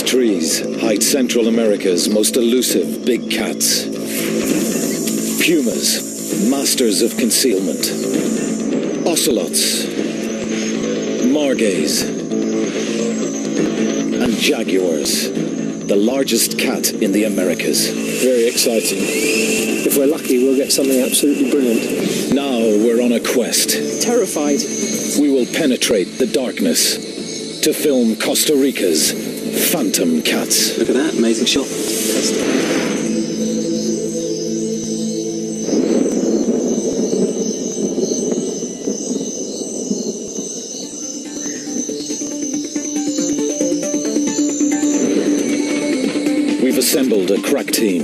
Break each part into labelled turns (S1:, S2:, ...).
S1: trees hide Central America's most elusive big cats. Pumas, masters of concealment. Ocelots, margays, and jaguars, the largest cat in the Americas.
S2: Very exciting. If we're lucky, we'll get something absolutely brilliant.
S1: Now we're on a quest.
S3: Terrified.
S1: We will penetrate the darkness to film Costa Rica's phantom cats.
S4: Look at that, amazing shot.
S1: We've assembled a crack team,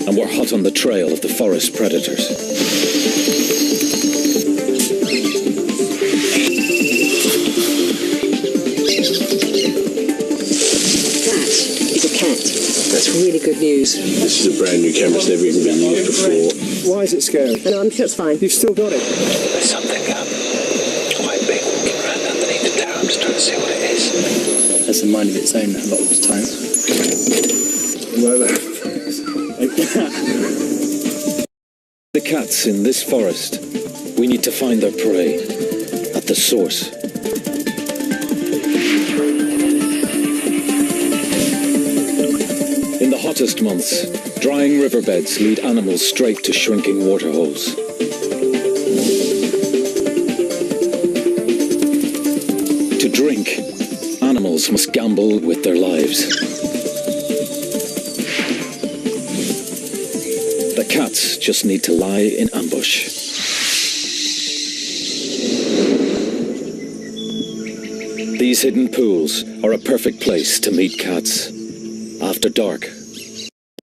S1: and we're hot on the trail of the forest predators.
S3: That's really good news.
S5: This is a brand new camera, it's never even been used before.
S2: Why is it scary?
S3: No, I'm sure it's fine.
S2: You've still got it.
S6: There's something quite big walking around underneath the tower. I'm just trying to see what it is.
S4: Has a mind of its own a lot of the time.
S1: The cats in this forest, we need to find their prey at the source. In the hottest months, drying riverbeds lead animals straight to shrinking waterholes. To drink, animals must gamble with their lives. The cats just need to lie in ambush. These hidden pools are a perfect place to meet cats. After dark,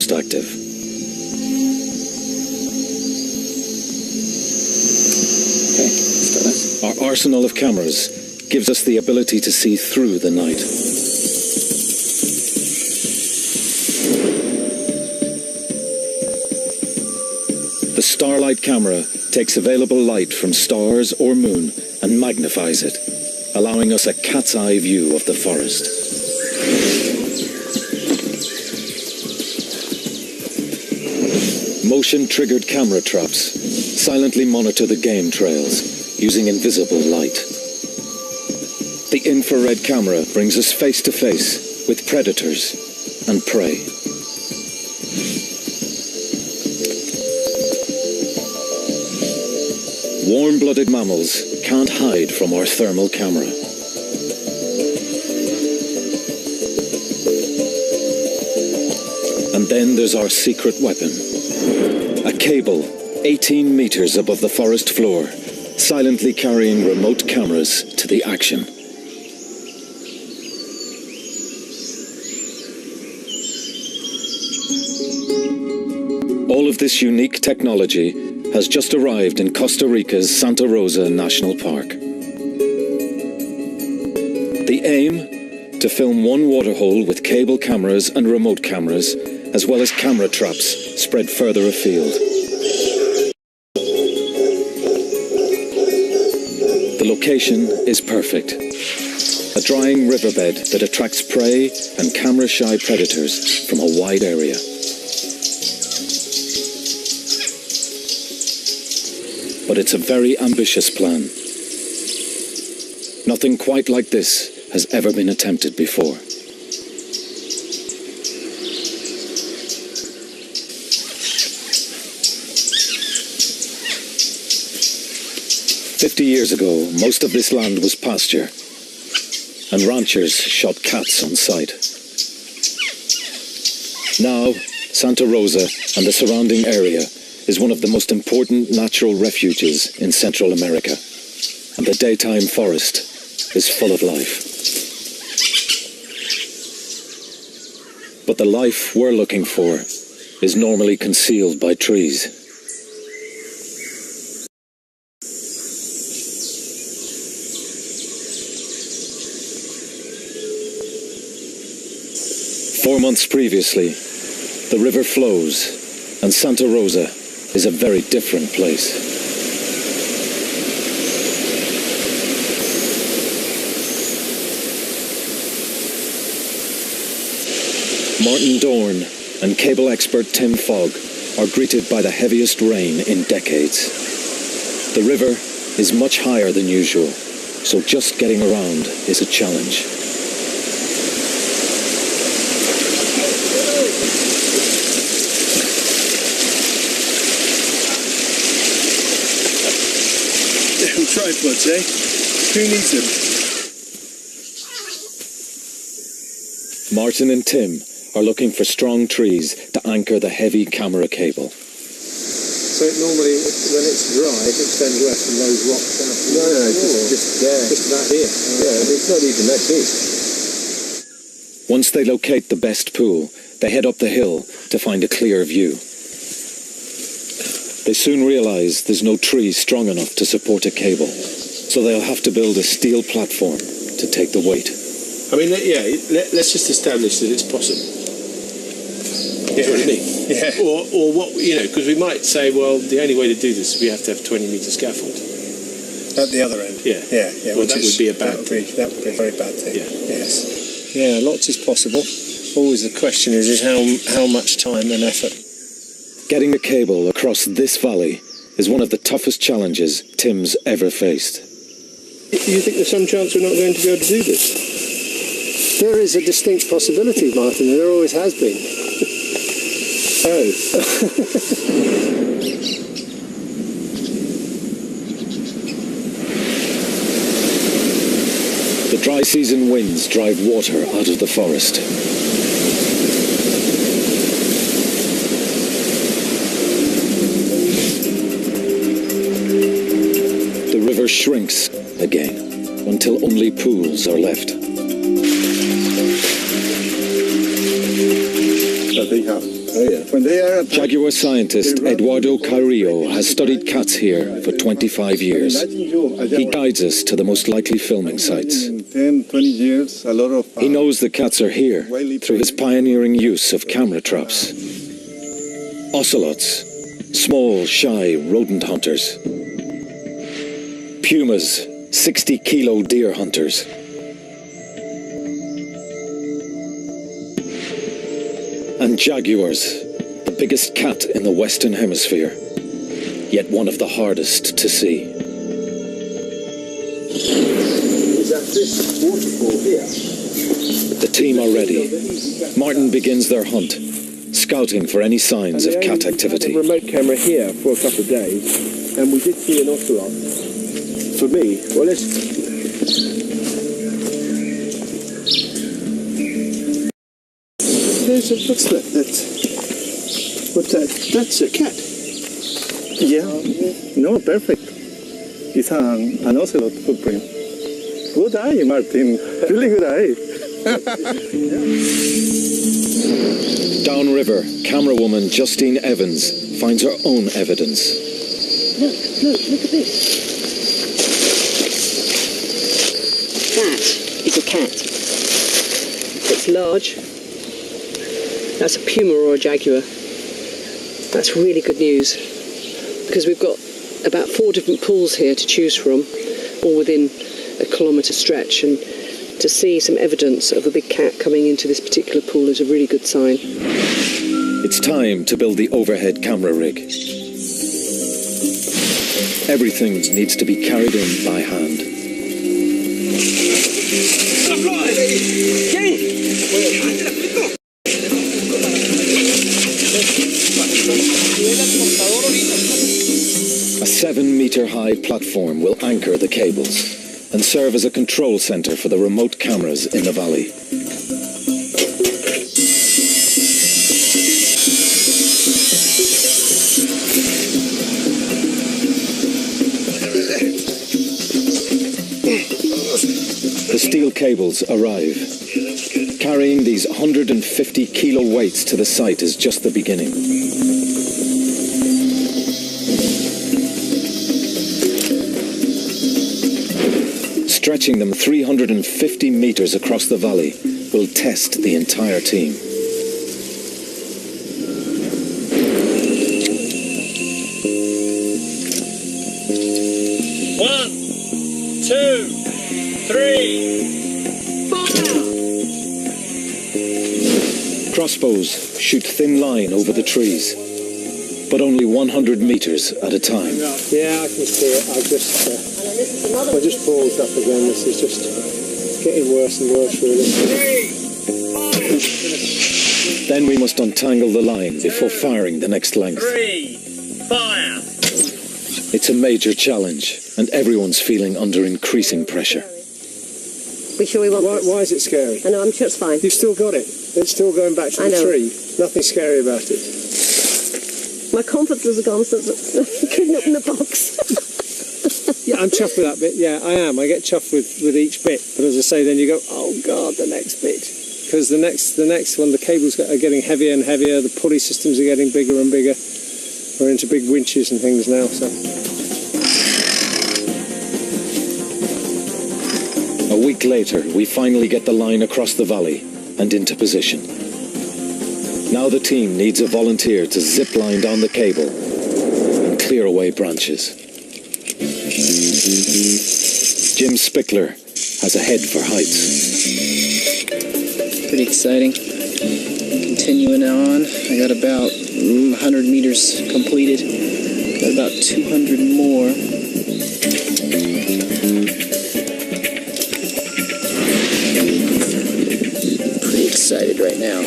S1: most active.
S4: Okay, let's start that.
S1: Our arsenal of cameras gives us the ability to see through the night. The Starlight camera takes available light from stars or moon and magnifies it, allowing us a cat's eye view of the forest. Motion-triggered camera traps silently monitor the game trails using invisible light. The infrared camera brings us face to face with predators and prey. Warm-blooded mammals can't hide from our thermal camera. And then there's our secret weapon. A cable 18 meters above the forest floor, silently carrying remote cameras to the action. All of this unique technology has just arrived in Costa Rica's Santa Rosa National Park. The aim? To film one waterhole with cable cameras and remote cameras, as well as camera traps spread further afield. The location is perfect. A drying riverbed that attracts prey and camera-shy predators from a wide area. But it's a very ambitious plan. Nothing quite like this has ever been attempted before. "50 years ago, most of this land was pasture, and ranchers shot cats on sight. Now, Santa Rosa and the surrounding area is one of the most important natural refuges in Central America, and the daytime forest is full of life. But the life we're looking for is normally concealed by trees. Four months previously, the river flows, and Santa Rosa is a very different place. Martin Dorn and cable expert Tim Fogg are greeted by the heaviest rain in decades. The river is much higher than usual, so just getting around is a challenge.
S7: Tripods, eh? Who needs them?
S1: Martin and Tim are looking for strong trees to anchor the heavy camera cable.
S2: So normally, when it's dry, it extends west from those rocks out.
S8: No, just there.
S2: Just about here.
S8: Yeah, it's not even that deep.
S1: Once they locate the best pool, they head up the hill to find a clear view. They soon realize there's no tree strong enough to support a cable, so they'll have to build a steel platform to take the weight.
S5: I mean, let's just establish that it's possible. That's what I mean.
S7: Yeah.
S5: Or what, because we might say, well, the only way to do this is we have to have 20-metre scaffold.
S7: At the other end.
S5: Yeah.
S7: Yeah.
S5: Well, that would be a bad thing.
S7: That would be a very bad thing.
S5: Yeah.
S7: Yes. Yeah, lots is possible. Always the question is how much time and effort.
S1: Getting a cable across this valley is one of the toughest challenges Tim's ever faced.
S8: Do you think there's some chance we're not going to be able to do this?
S2: There is a distinct possibility, Martin, and there always has been.
S8: Oh.
S1: The dry season winds drive water out of the forest. The river shrinks again until only pools are left.
S8: That they have. Oh, yeah. When they are
S1: Jaguar scientist Eduardo Carrillo has studied cats here for 25 years. He guides us to the most likely filming sites.
S8: In 10, 20 years, a lot of...
S1: He knows the cats are here through his pioneering use of camera traps. Ocelots, small, shy rodent hunters. Pumas, 60-kilo deer hunters. And jaguars, the biggest cat in the Western Hemisphere, yet one of the hardest to see.
S8: Is that this waterfall here?
S1: The team are ready. Martin begins their hunt, scouting for any signs of cat activity.
S8: We had a remote camera here for a couple of days, and we did see an ocelot. For me, well, let's... What's that? What's that? That's a cat.
S9: Yeah. No, perfect. It's an ocelot footprint. Good eye, Martin. Really good eye.
S1: Downriver, camera woman Justine Evans finds her own evidence.
S3: Look at this. That is a cat. It's large. That's a puma or a jaguar. That's really good news, because we've got about 4 different pools here to choose from, all within a kilometre stretch, and to see some evidence of a big cat coming into this particular pool is a really good sign.
S1: It's time to build the overhead camera rig. Everything needs to be carried in by hand. A 7-metre-high platform will anchor the cables and serve as a control centre for the remote cameras in the valley. The steel cables arrive. Carrying these 150-kilo weights to the site is just the beginning. Stretching them 350 metres across the valley will test the entire team.
S7: One, two, three.
S1: Crossbows shoot thin line over the trees, but only 100 meters at a time.
S2: Yeah, I can see it. I just paused up again. This is just getting worse and worse, really.
S1: Then we must untangle the line before firing the next length.
S10: Fire!
S1: It's a major challenge, and everyone's feeling under increasing pressure.
S3: We sure we want this?
S2: Why is it scary?
S3: I know, I'm sure it's fine.
S2: You've still got it. It's still going back to the tree. Nothing scary about it.
S3: My confidence was gone since I couldn't open the box.
S2: Yeah, I'm chuffed with that bit. Yeah, I am. I get chuffed with each bit. But as I say, then you go, oh God, the next bit. Because the next one, the cables are getting heavier and heavier. The pulley systems are getting bigger and bigger. We're into big winches and things now. So
S1: a week later, we finally get the line across the valley and into position. Now the team needs a volunteer to zip line down the cable and clear away branches. Jim Spickler has a head for heights.
S4: Pretty exciting. Continuing on, I got about 100 meters completed. Got about 200 more. Pretty excited right now.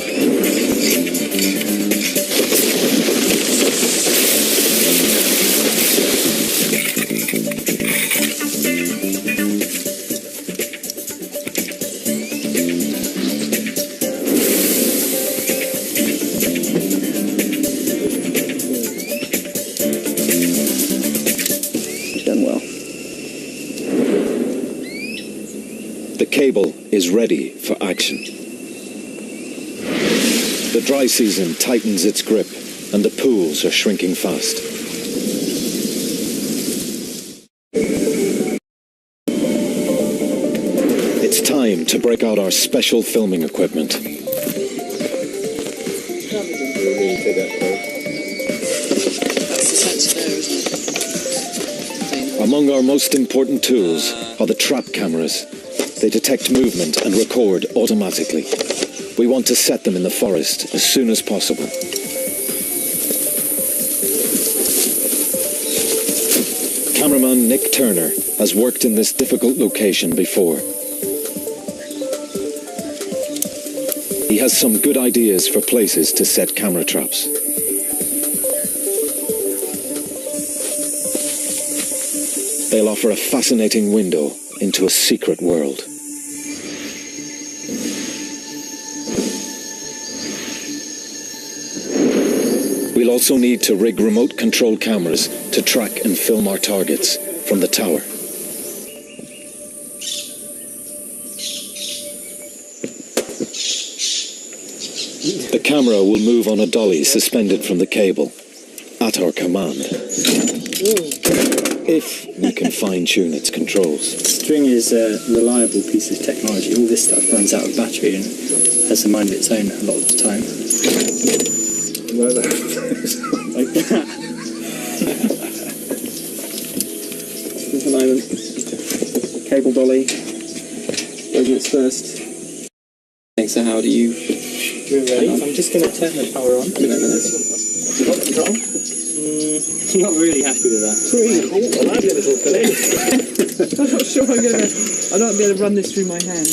S1: The cable is ready for action. The dry season tightens its grip, and the pools are shrinking fast. It's time to break out our special filming equipment. Among our most important tools are the trap cameras. They detect movement and record automatically. We want to set them in the forest as soon as possible. Cameraman Nick Turner has worked in this difficult location before. He has some good ideas for places to set camera traps. They'll offer a fascinating window into a secret world. We'll also need to rig remote control cameras to track and film our targets from the tower. The camera will move on a dolly suspended from the cable, at our command. If we can fine-tune its controls.
S4: String is a reliable piece of technology. All this stuff runs out of battery and has a mind of its own a lot of the time. Like that. There's an island. Cable dolly. Goes its first. So how do you... I'm just going to turn the power on. Control? Not really happy with that.
S11: I'm not sure I don't be able to run this through my hands.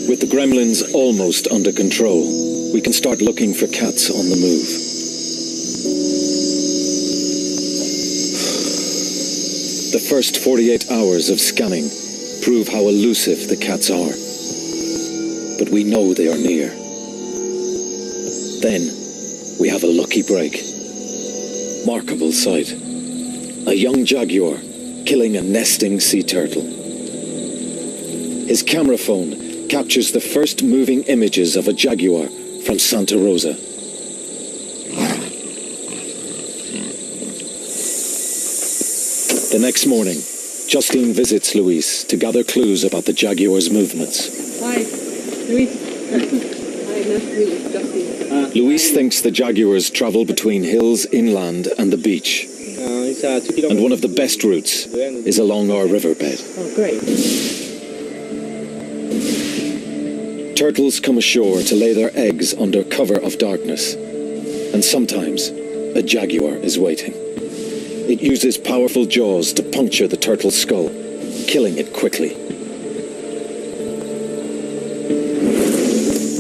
S1: With the gremlins almost under control, we can start looking for cats on the move. The first 48 hours of scanning prove how elusive the cats are. But we know they are near. Then we have a lucky break. Markable sight. A young jaguar killing a nesting sea turtle. His camera phone captures the first moving images of a jaguar from Santa Rosa. The next morning, Justine visits Luis to gather clues about the jaguar's movements.
S11: Hi, Luis. Hi, nice to meet you, Justine.
S1: Luis thinks the jaguars travel between hills inland and the beach. And one of the best routes is along our riverbed.
S3: Oh, great.
S1: Turtles come ashore to lay their eggs under cover of darkness. And sometimes, a jaguar is waiting. It uses powerful jaws to puncture the turtle's skull, killing it quickly.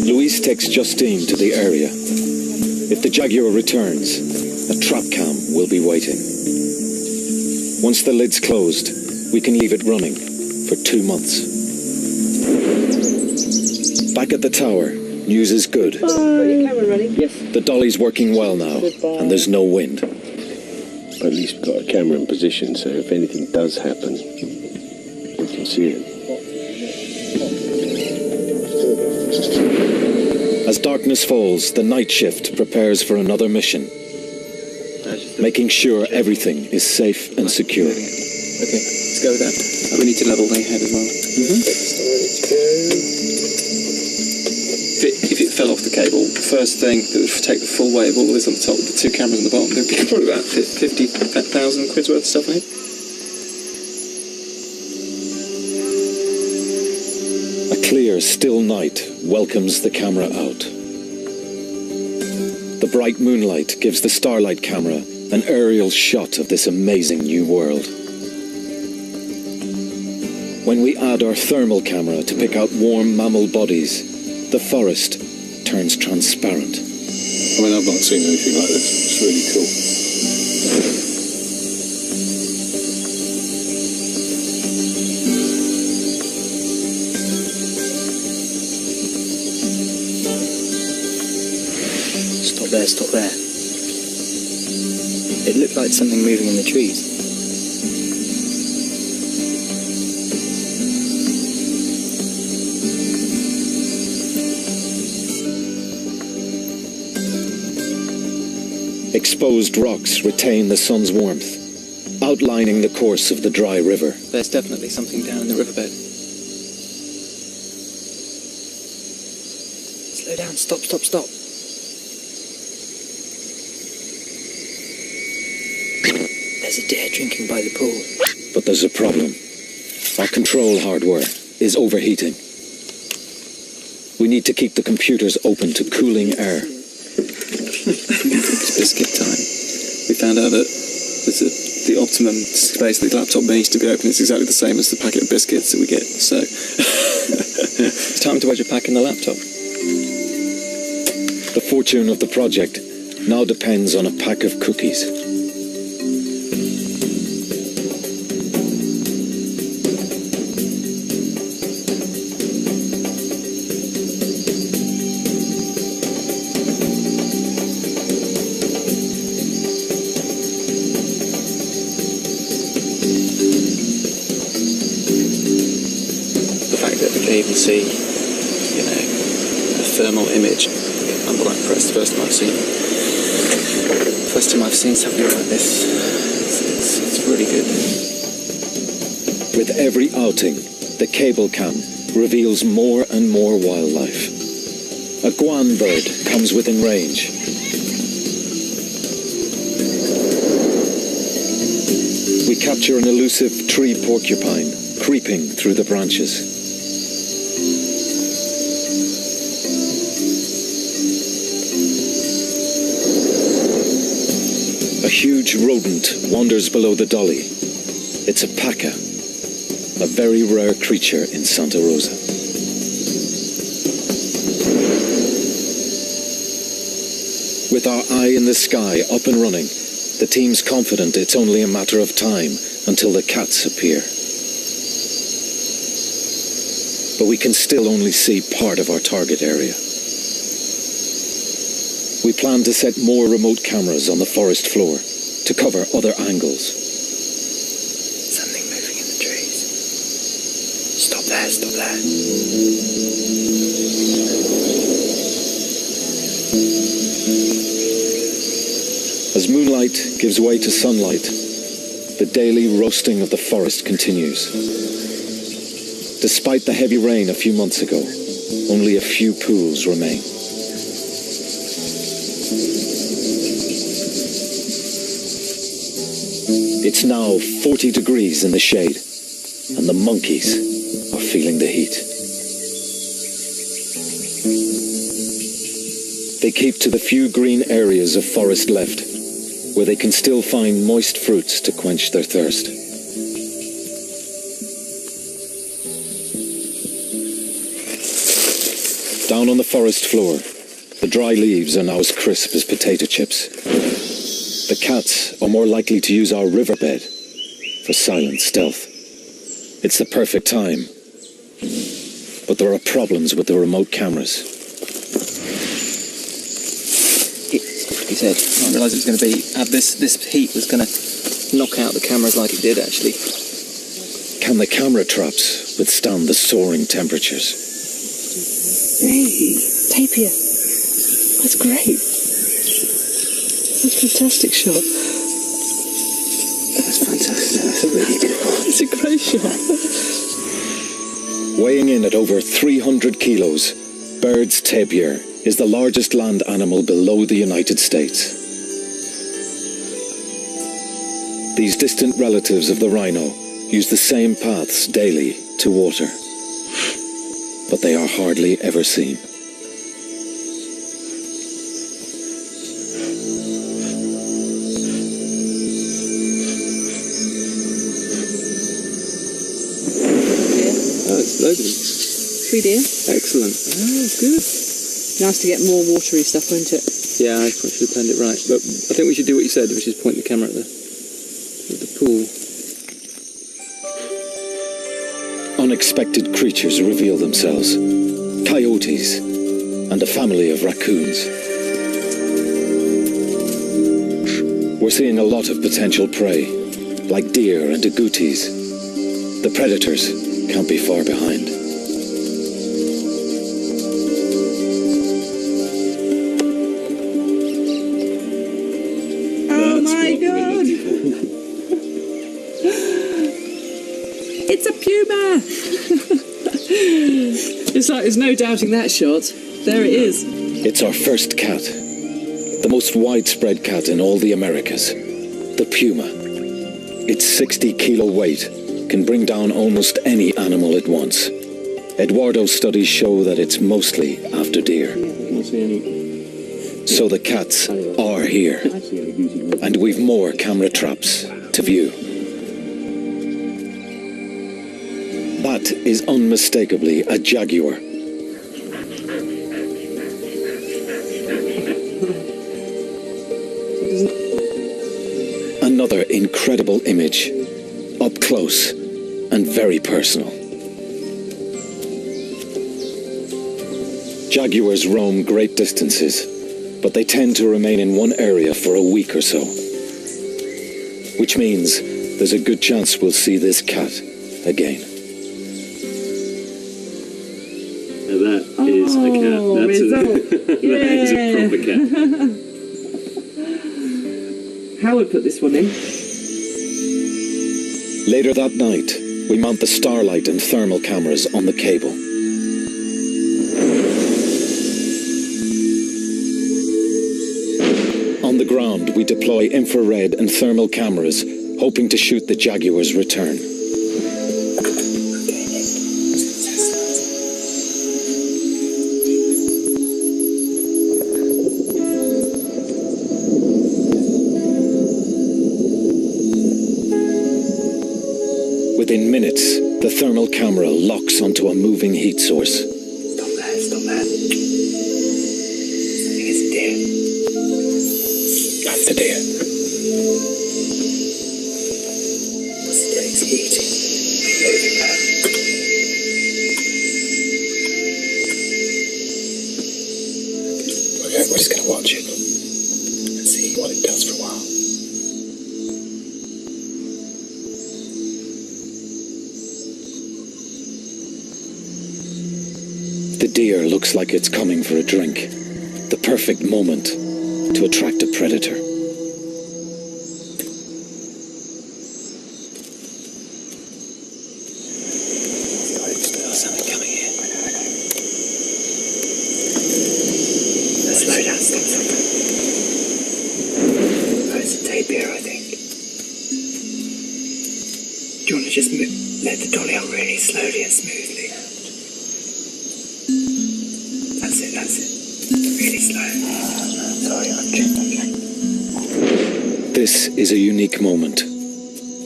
S1: Louise takes Justine to the area. If the jaguar returns, a trap cam will be waiting. Once the lid's closed, we can leave it running for 2 months. Back at the tower, news is good.
S3: Got your camera running? Yes.
S1: The dolly's working well now, and there's no wind.
S8: At least we've got a camera in position, so if anything does happen, we can see it.
S1: As darkness falls, the night shift prepares for another mission, making sure everything is safe and secure.
S4: Okay, let's go with that. We need to level the head as well. If it fell off the cable, the first thing that would take the full weight of all this on the top with the 2 cameras on the bottom, there'd be probably about 50,000 quid's worth of stuff in it.
S1: A clear, still night welcomes the camera out. The bright moonlight gives the Starlight camera an aerial shot of this amazing new world. When we add our thermal camera to pick out warm mammal bodies, the forest turns transparent.
S5: I mean, I've not seen anything like this. It's really cool.
S12: Stop there. It looked like something moving in the trees.
S1: Exposed rocks retain the sun's warmth, outlining the course of the dry river.
S4: There's definitely something down in the riverbed.
S12: Slow down, stop. There's a deer drinking by the pool.
S1: But there's a problem. Our control hardware is overheating. We need to keep the computers open to cooling air.
S4: It's biscuit time. We found out that the optimum space the laptop needs to be open is exactly the same as the packet of biscuits that we get. So it's time to wedge a pack in the laptop.
S1: The fortune of the project now depends on a pack of cookies.
S4: Even see, a thermal image. I'm quite impressed. First time I've seen something like this. It's really good.
S1: With every outing, the cable cam reveals more and more wildlife. A guan bird comes within range. We capture an elusive tree porcupine creeping through the branches. A huge rodent wanders below the dolly. It's a paca, a very rare creature in Santa Rosa. With our eye in the sky up and running, the team's confident it's only a matter of time until the cats appear. But we can still only see part of our target area. We plan to set more remote cameras on the forest floor to cover other angles.
S12: Something moving in the trees. Stop there.
S1: As moonlight gives way to sunlight, the daily roasting of the forest continues. Despite the heavy rain a few months ago, only a few pools remain. It's now 40 degrees in the shade, and the monkeys are feeling the heat. They keep to the few green areas of forest left, where they can still find moist fruits to quench their thirst. Down on the forest floor, the dry leaves are now as crisp as potato chips. The cats are more likely to use our riverbed for silent stealth. It's the perfect time, but there are problems with the remote cameras.
S4: He said, I didn't realise it was going to be, this heat was going to knock out the cameras like it did actually.
S1: Can the camera traps withstand the soaring temperatures?
S3: Hey, tapir. That's great. That's a fantastic shot.
S4: That's fantastic. That's a really good one.
S3: It's a great shot.
S1: Weighing in at over 300 kilos, Bird's tapir is the largest land animal below the United States. These distant relatives of the rhino use the same paths daily to water, but they are hardly ever seen.
S4: Oh, it's loads of them.
S3: 3 deer.
S4: Excellent. Oh, good.
S3: Nice to get more watery stuff, won't it?
S4: Yeah, I probably should have planned it right. But I think we should do what you said, which is point the camera at the pool.
S1: Unexpected creatures reveal themselves. Coyotes and a family of raccoons. We're seeing a lot of potential prey, like deer and agoutis. The predators can't be far behind.
S11: Oh my god! It's a puma! It's like there's no doubting that shot. There it is.
S1: It's our first cat. The most widespread cat in all the Americas. The puma. Its 60-kilo weight can bring down almost any animal it wants. Eduardo's studies show that it's mostly after deer. So the cats are here. And we've more camera traps to view. That is unmistakably a jaguar. Another incredible image, up close and very personal. Jaguars roam great distances, but they tend to remain in one area for a week or so. Which means there's a good chance we'll see this cat again.
S8: That is a cat. That is a proper cat.
S11: Howard put this one in.
S1: Later that night, we mount the starlight and thermal cameras on the cable. On the ground, we deploy infrared and thermal cameras, hoping to shoot the jaguar's return. Within minutes, the thermal camera locks onto a moving heat source.
S12: Stop that, stop that. I think it's a deer.
S1: That's the deer.
S12: It's getting heated. Moving that. Okay, we're just going to watch it and see what it does for a while.
S1: The deer looks like it's coming for a drink. The perfect moment to attract a predator.
S12: Something coming in. Let's slow down, stop. Oh, it's a tapir, I think. Do you want to just let the dolly out really slowly and smoothly? That's it, that's it. Really slow. Sorry, I'm checking.
S1: This is a unique moment.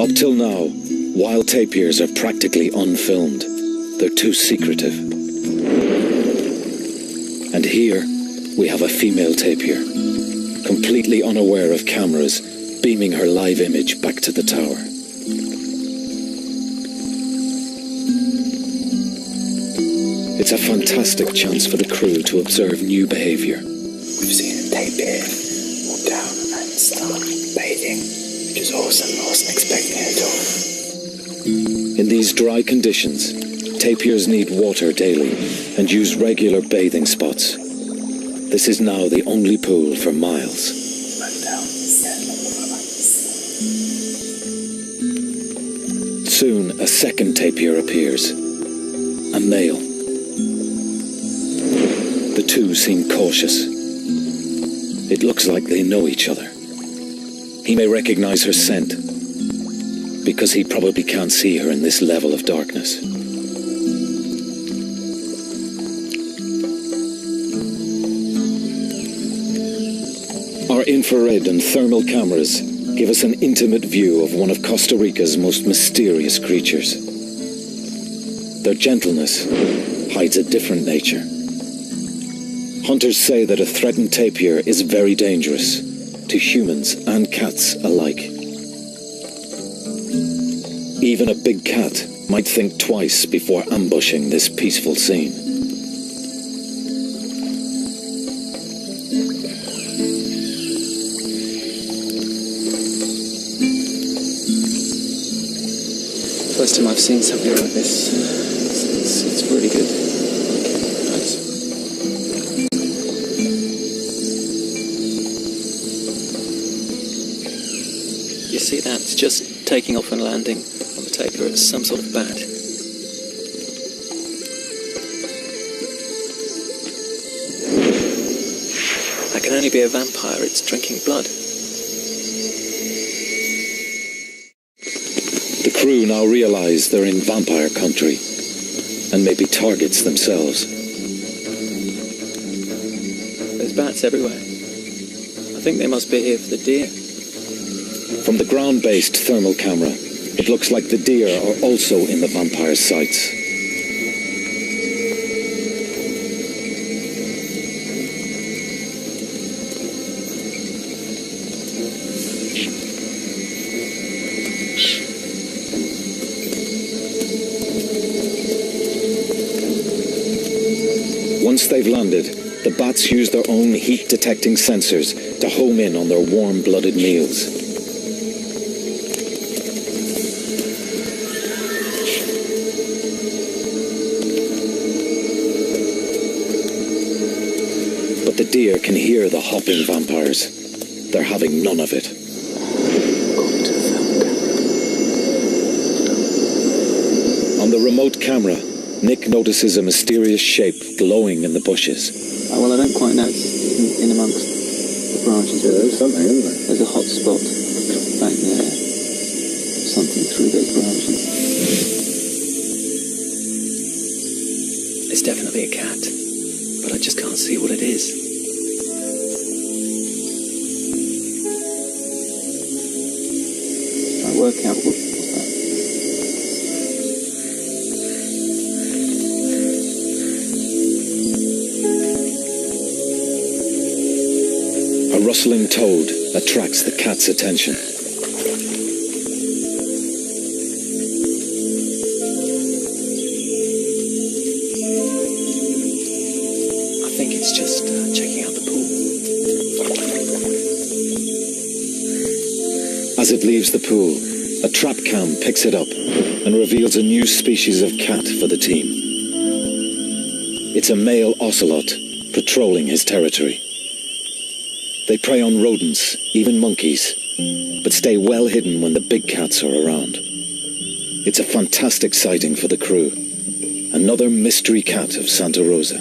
S1: Up till now, wild tapirs are practically unfilmed. They're too secretive. And here, we have a female tapir, completely unaware of cameras, beaming her live image back to the tower. It's a fantastic chance for the crew to observe new behaviour.
S12: We've seen a tapir walk down and start bathing, which is awesome. I wasn't expecting it at all.
S1: In these dry conditions, tapirs need water daily and use regular bathing spots. This is now the only pool for miles. Soon, a second tapir appears. A male. The two seem cautious. It looks like they know each other. He may recognize her scent, because he probably can't see her in this level of darkness. Our infrared and thermal cameras give us an intimate view of one of Costa Rica's most mysterious creatures. Their gentleness hides a different nature. Hunters say that a threatened tapir is very dangerous to humans and cats alike. Even a big cat might think twice before ambushing this peaceful scene.
S4: First time I've seen something like this. It's really good. Nice. You see that? It's just taking off and landing on the tapir. It's some sort of bat. That can only be a vampire. It's drinking blood.
S1: The crew now realize they're in vampire country and may be targets themselves.
S4: There's bats everywhere. I think they must be here for the deer.
S1: From the ground-based thermal camera, it looks like the deer are also in the vampire's sights. Once they've landed, the bats use their own heat-detecting sensors to home in on their warm-blooded meals. But the deer can hear the hopping vampires. They're having none of it. On the remote camera, Nick notices a mysterious shape glowing in the bushes.
S4: Well, I don't quite know. It's in amongst the branches.
S8: Yeah, there's something, isn't there?
S4: There's a hot spot back there. Something through those branches. It's definitely a cat, but I just can't see what it is. Try to work out what's that.
S1: A rustling toad attracts the cat's attention.
S4: I think it's just checking out the pool.
S1: As it leaves the pool, a trap cam picks it up and reveals a new species of cat for the team. It's a male ocelot patrolling his territory. They prey on rodents, even monkeys, but stay well hidden when the big cats are around. It's a fantastic sighting for the crew. Another mystery cat of Santa Rosa.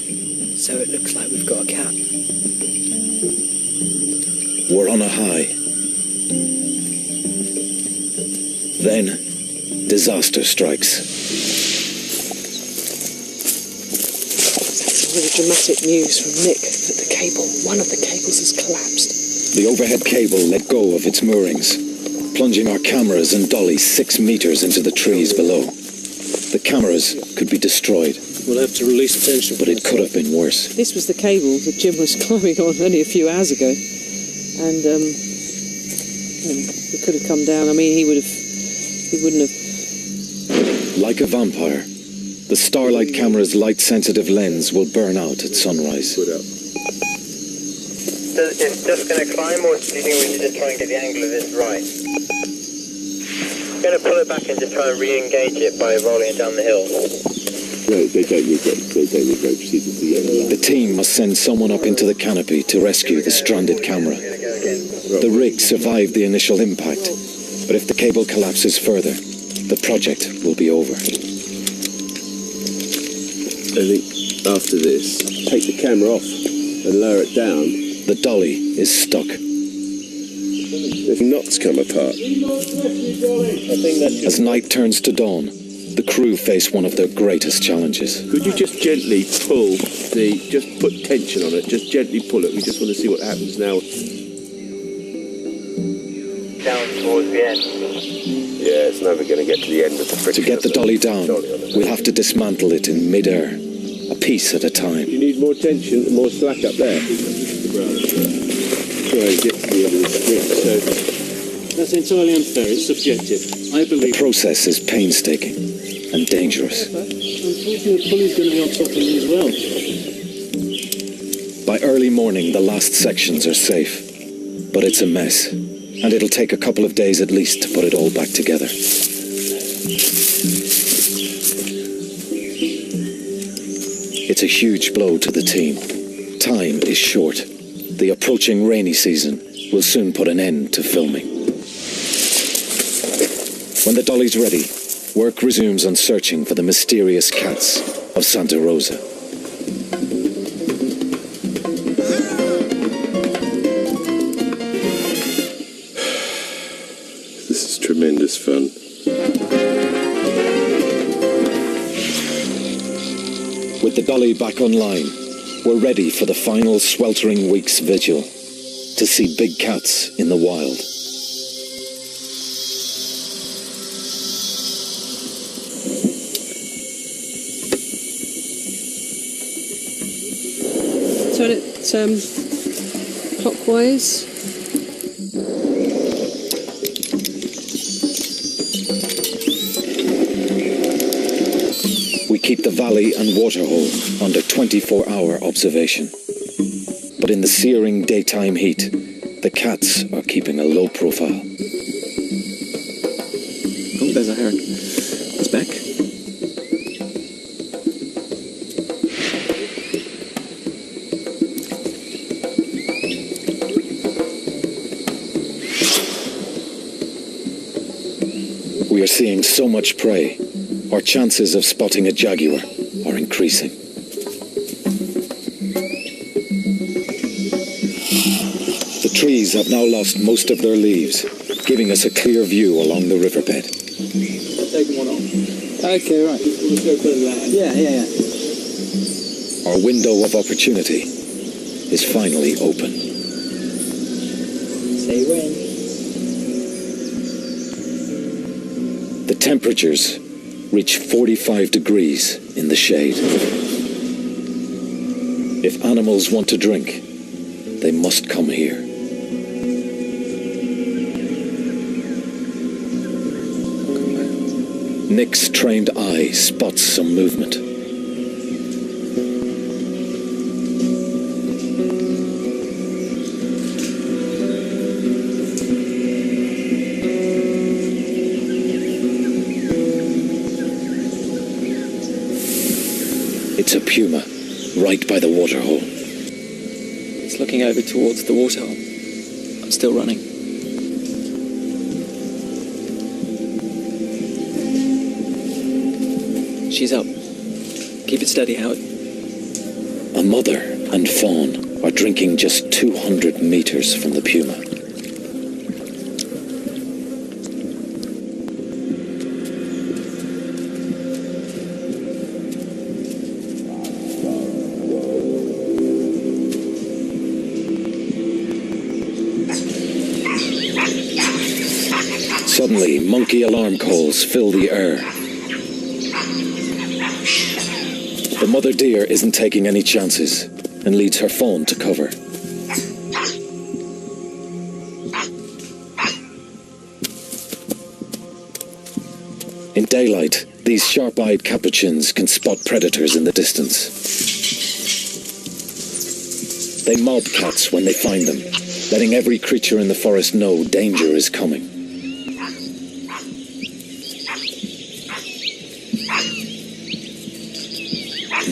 S12: So it looks like we've got a cat.
S1: We're on a high. Then, disaster strikes.
S3: That's really dramatic news from Nick that the cable, one of the cables has collapsed.
S1: The overhead cable let go of its moorings, plunging our cameras and dolly 6 meters into the trees below. The cameras could be destroyed.
S7: We'll have to release tension.
S1: But it could have been worse.
S3: This was the cable that Jim was climbing on only a few hours ago. And it could have come down. I mean, he wouldn't have...
S1: Like a vampire, the Starlight camera's light-sensitive lens will burn out at sunrise.
S13: It's just going to climb, or do you think we should just try and get the angle of this right? I'm going to pull it back and just try and re-engage it by rolling it down the hill.
S8: No, they don't regret proceeding to the end.
S1: The team must send someone up into the canopy to rescue the stranded camera. The rig survived the initial impact, but if the cable collapses further, the project will be over.
S8: I think after this, take the camera off and lower it down.
S1: The dolly is stuck.
S8: The knots come apart.
S1: As night turns to dawn, the crew face one of their greatest challenges.
S8: Could you just gently pull just put tension on it, just gently pull it. We just want to see what happens now.
S13: Down towards the end.
S8: Yeah, it's never going to get to the end of the friction.
S1: To get the dolly down, we'll have to dismantle it in mid-air, a piece at a time.
S8: You need more tension, more slack up there. Try and get to the end of the strip. So
S7: that's entirely unfair. It's subjective. I believe
S1: the process is painstaking and dangerous.
S7: Unfortunately, the pulley's going to be on top of me as well.
S1: By early morning, the last sections are safe, but it's a mess, and it'll take a couple of days at least to put it all back together. It's a huge blow to the team. Time is short. The approaching rainy season will soon put an end to filming. When the dolly's ready, work resumes on searching for the mysterious cats of Santa Rosa.
S8: this is tremendous fun.
S1: With the dolly back online, we're ready for the final sweltering week's vigil to see big cats in the wild.
S3: Turn it clockwise.
S1: We keep the valley and waterhole under 24-hour observation. But in the searing daytime heat, the cats are keeping a low profile.
S4: Oh, there's a heron. It's back.
S1: We are seeing so much prey, our chances of spotting a jaguar are increasing. The trees have now lost most of their leaves, giving us a clear view along the riverbed.
S4: Taking one off.
S2: Okay, right.
S4: We'll go further down. Yeah.
S1: Our window of opportunity is finally open.
S4: Say when.
S1: The temperatures reach 45 degrees in the shade. If animals want to drink, they must come here. Nick's trained eye spots some movement. It's a puma, right by the waterhole.
S4: It's looking over towards the waterhole. I'm still running. She's up. Keep it steady, Howard.
S1: A mother and fawn are drinking just 200 meters from the puma. Suddenly, monkey alarm calls fill the air. The mother deer isn't taking any chances and leads her fawn to cover. In daylight, these sharp-eyed capuchins can spot predators in the distance. They mob cats when they find them, letting every creature in the forest know danger is coming.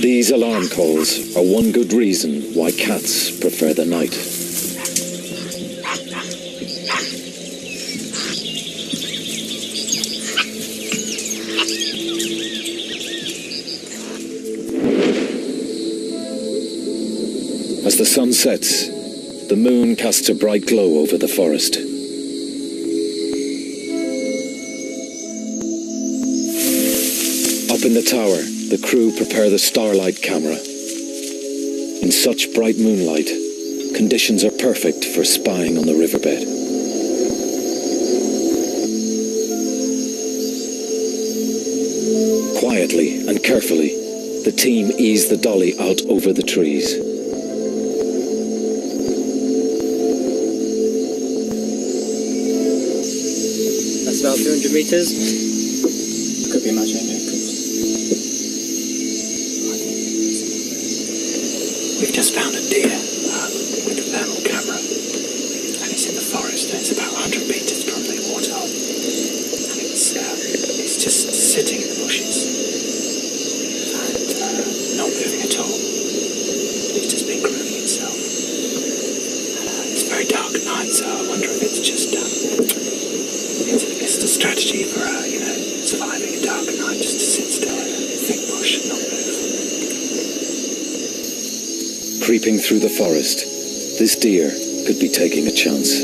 S1: These alarm calls are one good reason why cats prefer the night. As the sun sets, the moon casts a bright glow over the forest. Up in the tower, the crew prepare the starlight camera. In such bright moonlight, conditions are perfect for spying on the riverbed. Quietly and carefully, the team ease the dolly out over the trees.
S4: That's about 200 meters. Could be imagining it.
S12: We've just found a deer with a thermal camera, and it's in the forest, and it's about 100 meters from the waterhole, and it's just sitting in the bushes and not moving at all. It's just been grooming itself. It's a very dark night, so I wonder if it's just it's a strategy for surviving a dark night, just to sit still in a thick bush and not move.
S1: Creeping through the forest, this deer could be taking a chance.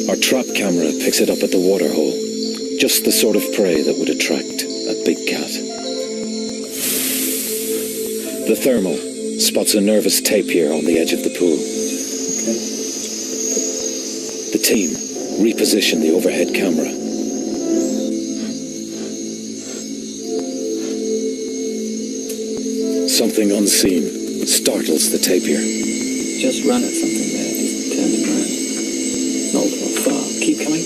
S1: Our trap camera picks it up at the waterhole, just the sort of prey that would attract a big cat. The thermal spots a nervous tapir on the edge of the pool. The team reposition the overhead camera. Something unseen startles the tapir.
S12: Just run at something there, just turn it around. Not far, keep coming.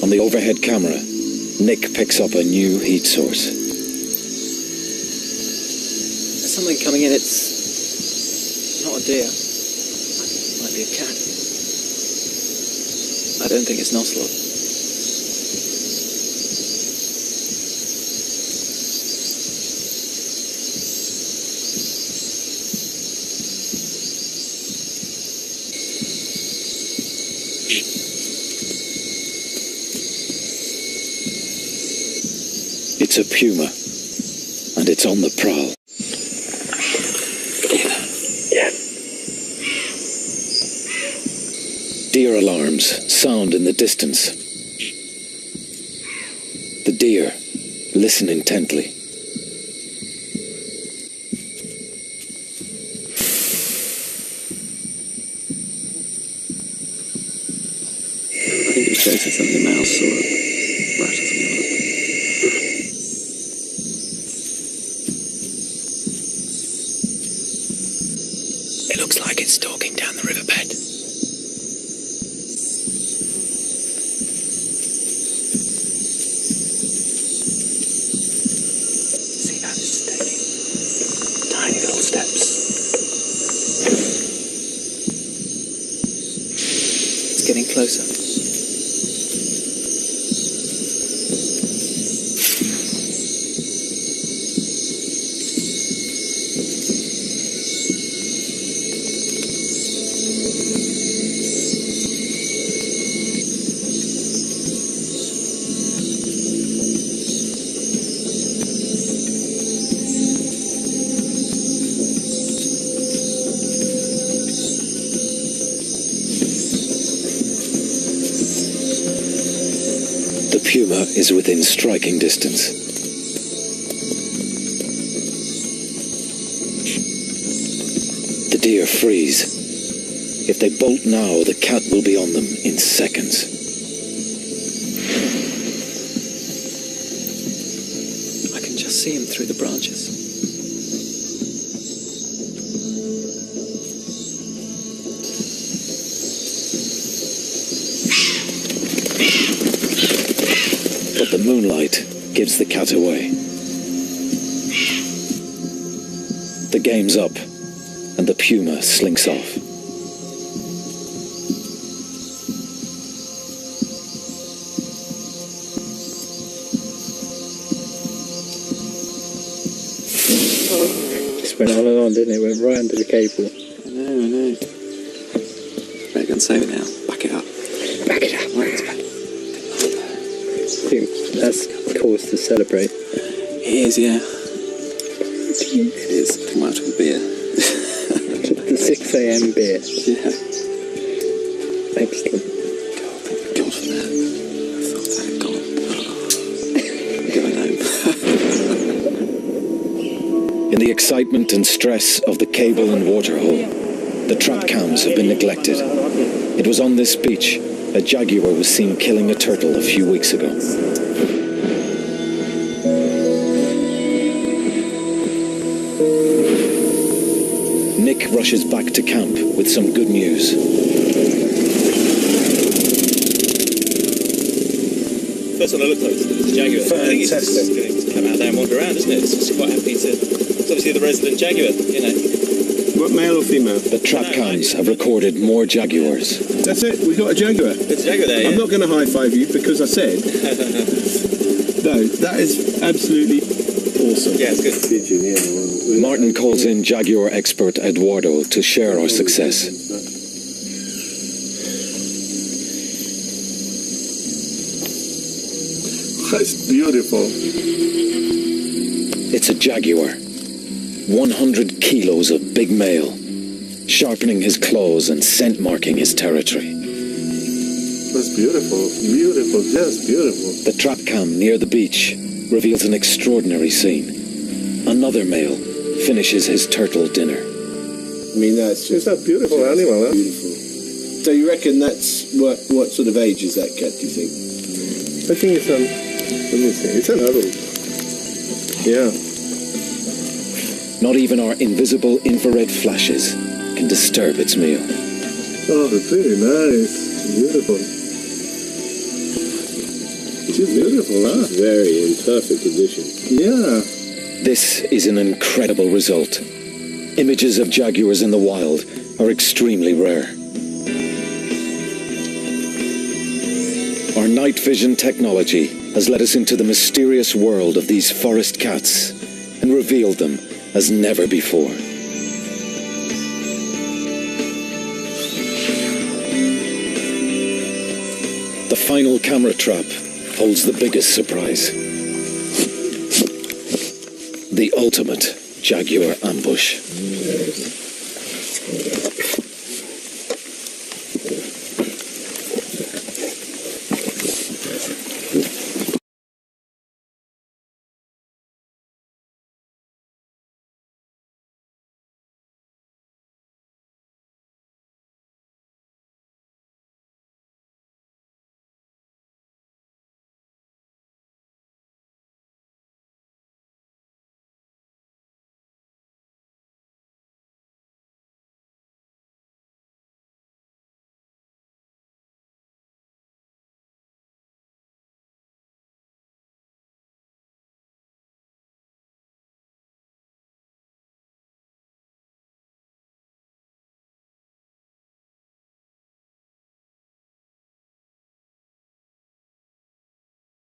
S1: On the overhead camera, Nick picks up a new heat source.
S4: There's something coming in, it's not a deer. It might be a cat. I don't think it's an ocelot.
S1: It's a puma, and it's on the prowl.
S12: Yeah.
S1: Deer alarms sound in the distance. The deer listen intently.
S12: I think it's chasing something, a mouse or a rat or something like that. It looks like it's stalking down the riverbed. See that it's taking tiny little steps.
S4: It's getting closer.
S1: The puma is within striking distance. The deer freeze. If they bolt now, the cat will be on them in seconds.
S4: I can just see him through the branches.
S1: But the moonlight gives the cat away. The game's up, and the puma slinks off.
S7: Just went on and on, didn't it? Went right under the cable.
S4: I know. Better go and save it now. Back it up.
S7: Back it up.
S4: Right, it's back.
S7: I think that's cause to celebrate.
S4: It is, yeah. It is. Too much of a beer.
S7: The 6 a.m. beer.
S4: Yeah.
S7: Excellent.
S4: Thank God for that. I thought that had gone. Going home.
S1: In the excitement and stress of the cable and water hole, the trap cams have been neglected. It was on this beach a jaguar was seen killing a turtle a few weeks ago. Nick rushes back to camp with some good news.
S14: First one I looked at was the jaguar. I think it's just going to come out there and wander around, isn't it? It's just quite happy to... It's obviously the resident jaguar, you know.
S5: What, male or female?
S1: The trap cams have recorded more jaguars.
S5: That's it, we got a jaguar.
S14: There's a jaguar there, yeah.
S5: I'm not going to high-five you because I said... No, that is absolutely awesome.
S14: Yeah, it's good.
S1: Martin calls in jaguar expert Eduardo to share our success.
S9: That's beautiful.
S1: It's a jaguar. 100 kilos of big male, sharpening his claws and scent marking his territory.
S9: That's beautiful. Beautiful, just beautiful.
S1: The trap cam near the beach reveals an extraordinary scene. Another male finishes his turtle dinner.
S5: I mean, that's just...
S9: It's a beautiful animal, huh?
S5: Beautiful. So you reckon that's... What sort of age is that cat, do you think?
S9: I think it's let me see, it's an adult. Yeah.
S1: Not even our invisible infrared flashes can disturb its meal.
S9: Oh, very nice. Beautiful. She's beautiful, huh?
S5: She's very in perfect condition.
S9: Yeah.
S1: This is an incredible result. Images of jaguars in the wild are extremely rare. Our night vision technology has led us into the mysterious world of these forest cats and revealed them as never before. The final camera trap holds the biggest surprise. The ultimate jaguar ambush.